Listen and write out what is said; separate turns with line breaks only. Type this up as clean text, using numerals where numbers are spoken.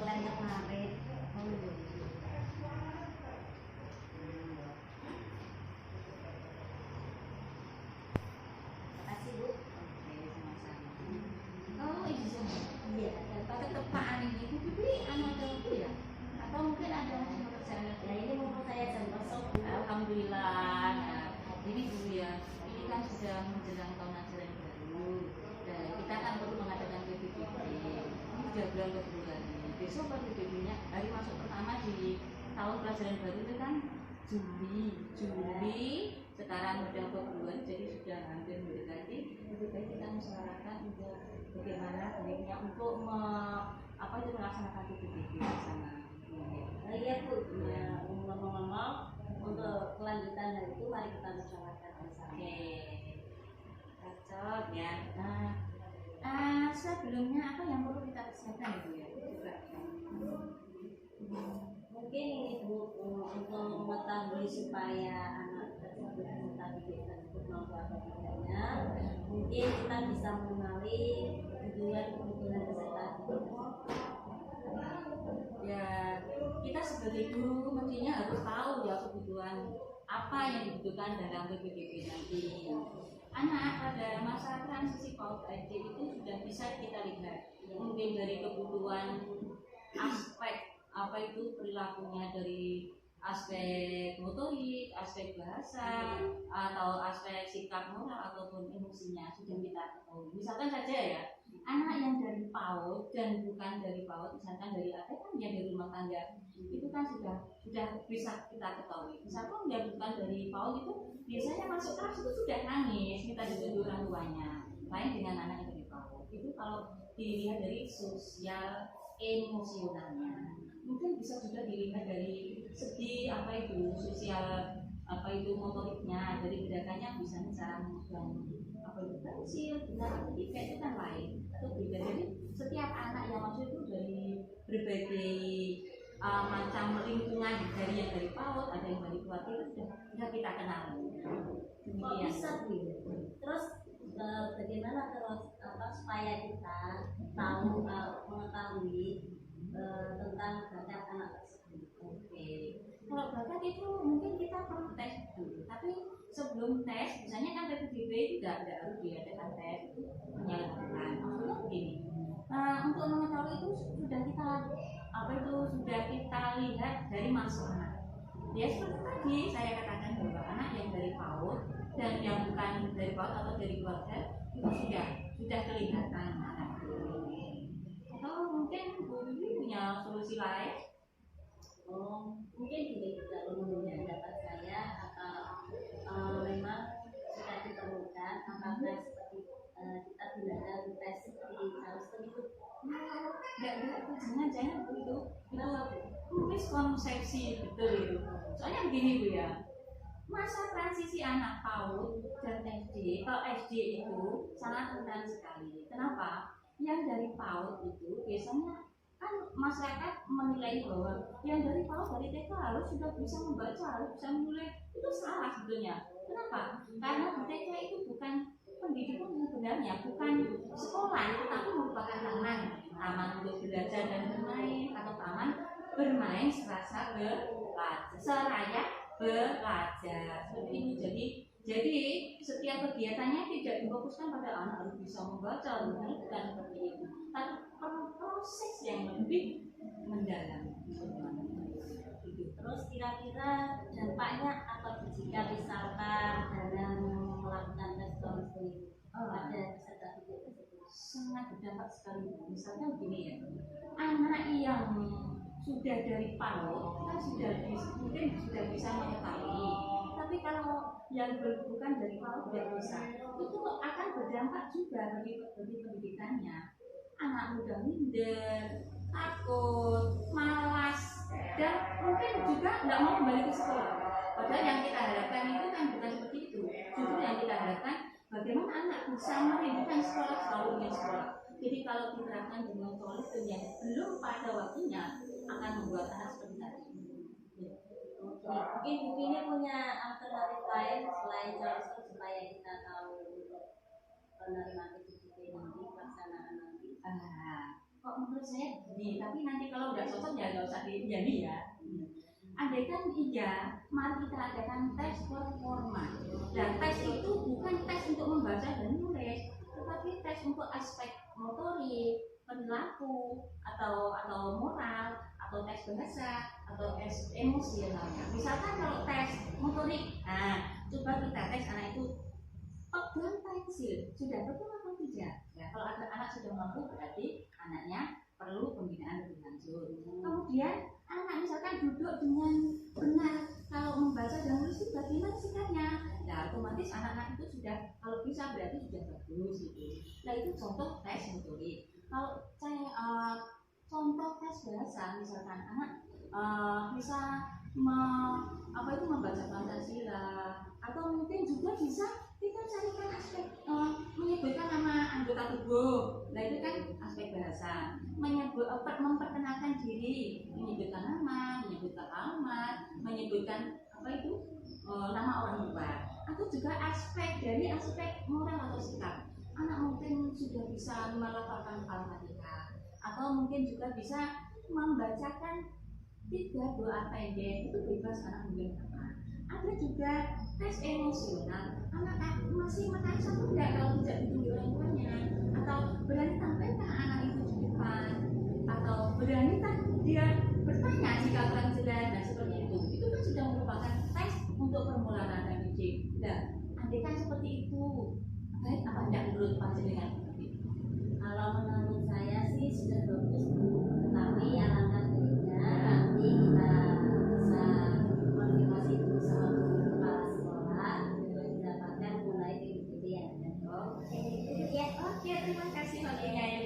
bulan kemarin. Makasih Bu.
Oke, sama-sama.
Oh iya sama. Iya.
Tetap Pak Ani itu anu ada waktu ya? Atau mungkin ada menurut saya?
Ya ini mumpung saya jam kosong.
Alhamdulillah. Nah, ini Bu ya, ini kan sudah menjelang tahun ajaran baru. Nah, kita kan perlu mengadakan PBB. Ini sudah bulan ke-2 nih. Besok PBB-nya hari masuk pertama di tahun pelajaran baru itu kan Juli. Sekarang udah Februari, jadi sudah hampir mendekati. Lebih baik kita musyawarahkan untuk bagaimana baiknya untuk melaksanakan PBB bersama.
Iya Bu, ya ngomong-ngomong untuk kelanjutan dari itu mari kita musyawarahkan bersama.
Oke, cocok ya. Nah, sebelumnya apa yang perlu kita persiapkan Ibu ya? Coba.
Mungkin ini Bu, untuk mengetahui supaya anak tersebut bisa dididik mampu atau tidaknya, mungkin kita bisa mengenali kebutuhan kesehatan.
Ya, kita sebagai guru mestinya harus tahu ya kebutuhan apa yang dibutuhkan dalam PPDB nanti. Anak pada masa transisi PAUD SD itu sudah bisa kita lihat mungkin dari kebutuhan aspek apa itu perilakunya, dari aspek motorik, aspek bahasa, atau aspek sikap moral ataupun emosinya sudah kita ketahui. Misalkan saja ya, anak yang dari PAUD dan bukan dari PAUD, misalkan dari AT kan yang dari rumah tangga, itu kan sudah bisa kita ketahui. Misalkan yang bukan dari PAUD itu biasanya masuk kelas itu sudah nangis, minta dibantu orang tuanya. Lain dengan anak yang dari PAUD, itu kalau dilihat dari sosial emosionalnya, mungkin bisa juga dilihat dari segi sosial motoriknya, dari gerakannya misalnya cara memegang pensil, benar tiga itu kan lain atau beda. Jadi setiap anak yang masuk itu dari berbagai macam lingkungan, dari yang dari PAUD, ada yang dari keluarga, itu sudah kita kenal.
Kok bisa Bu? Terus bagaimana terus supaya kita tahu mengetahui tentang bakat anak tersebut?
Oke, kalau bakat itu mungkin kita perlu tes dulu. Tapi sebelum tes, misalnya kan PPDB itu tidak harus diadakan tes, itu menyalahkan. Maksudnya begini, untuk mengetahui itu sudah kita lihat dari masuk anak. Ya seperti tadi saya katakan bahwa anak yang dari PAUD dan yang bukan dari PAUD atau dari keluarga itu sudah kelihatan anak ini. Atau mungkin Bu Bibi punya solusi lain?
Mungkin ini juga menurut pendapat saya, atau memang sudah ditemukan apakah seperti kita gunakan tes seperti Charleston itu.
Enggak, jangan begitu. Itu miskonsepsi betul itu. Soalnya begini Bu ya, masa transisi anak PAUD dan SD, kalau SD itu sangat rentan sekali. Kenapa? Yang dari PAUD itu biasanya kan masyarakat menilai bahwa yang dari PAUD, dari TK harus sudah bisa membaca, harus bisa menulis. Itu salah sebetulnya. Kenapa? Karena di TK itu bukan pendidikan yang sebenarnya, bukan sekolah, tetapi merupakan taman untuk belajar dan bermain, atau taman bermain seraya belajar seperti ini. Jadi setiap kegiatannya tidak difokuskan pada anak harus bisa membaca, bukan seperti itu, tapi perlu proses yang lebih mendalam.
Terus kira-kira dampaknya apa jika misalkan dalam melakukan tes Charleston itu pada peserta didik tersebut?
Sangat berdampak sekali. Misalnya begini ya, anak yang sudah dari PAUD kan mungkin sudah bisa mengetahui, tapi kalau yang bukan dari PAUD tidak bisa, itu akan berdampak juga bagi pendidikannya. Anak mudah minder, takut, malas, dan mungkin juga nggak mau kembali ke sekolah. Padahal yang kita harapkan itu kan bukan seperti itu. Justru yang kita harapkan bagaimana anak bisa merindukan sekolah, selalu ingin sekolah. Jadi kalau diterapkan dengan Charleston yang belum pada waktunya, akan membuat anak seperti tadi.
Mungkin ini punya alternatif lain selain Charleston supaya kita tahu penerimaan PPDB nanti, pelaksanaan nanti.
kok menurut saya gini, tapi nanti kalau udah cocok ya nggak usah dijadi ya. Andaikan iya, mari kita adakan tes performa. Dan tes itu bukan tes untuk membaca dan menulis, tetapi tes untuk aspek motorik, perilaku, atau moral, atau tes bahasa, atau tes emosionalnya. Misalkan kalau tes motorik, nah coba kita tes anak itu pegang pensil, sudah betul atau tidak? Ya, kalau ada anak sudah mampu berarti anaknya perlu pembinaan lebih lanjut. Kemudian anak misalkan duduk dengan benar, kalau membaca dan menulis itu bagaimana sikapnya? Nah otomatis anak-anak itu sudah kalau bisa berarti sudah bagus gitu. Nah itu contoh tes motorik. Kalau saya contoh tes bahasa, misalkan anak bisa membaca Pancasila, atau mungkin juga bisa kita carikan aspek menyebutkan nama anggota tubuh. Nah itu kan aspek bahasa. Memperkenalkan diri, menyebutkan nama, menyebutkan alamat, menyebutkan nama orang tua. Atau juga aspek dari aspek moral atau sikap. Anak mungkin sudah bisa melafalkan Al-Fatihah, atau mungkin juga bisa membacakan 3 doa pendek, itu bebas anak mungkin apa. Ada juga tes emosional, anak masih merasa tidak kalau tidak ditunjuk orang tuanya, atau berani tampilkan anak itu di depan, atau berani dia bertanya jika kurang jelas dan seperti itu kan sudah merupakan tes untuk permulaan didik. Nah, andaikan seperti itu, baik apa tidak menurut panjenengan?
Kalau menurut saya sih sudah bagus, tetapi alangkah baiknya nanti kita bisa komunikasi dulu sama guru kepala sekolah untuk mendapatkan mulai PPDB yang ada.
Oke, terima kasih waktunya.